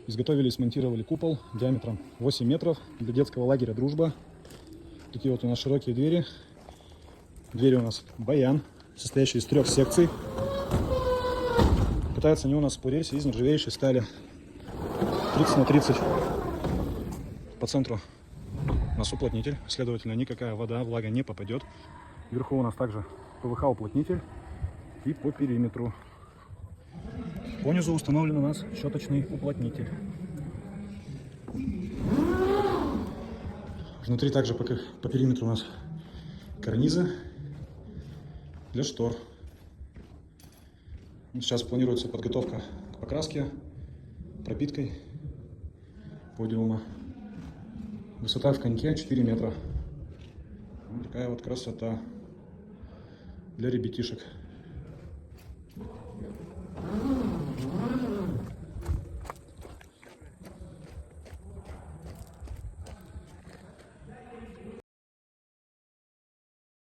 Изготовили и смонтировали купол диаметром 8 метров для детского лагеря «Дружба». Такие вот у нас широкие двери. Двери у нас баян, состоящий из 3 секций. Катаются они у нас по рельсе из нержавеющей стали 30 на 30. По центру у нас уплотнитель, следовательно, никакая вода, влага не попадет. Вверху у нас также ПВХ уплотнитель и по периметру. Понизу установлен у нас щеточный уплотнитель. Внутри также по периметру у нас карнизы для штор. Сейчас планируется подготовка к покраске, пропиткой подиума. Высота в коньке 4 метра. Вот такая вот красота для ребятишек.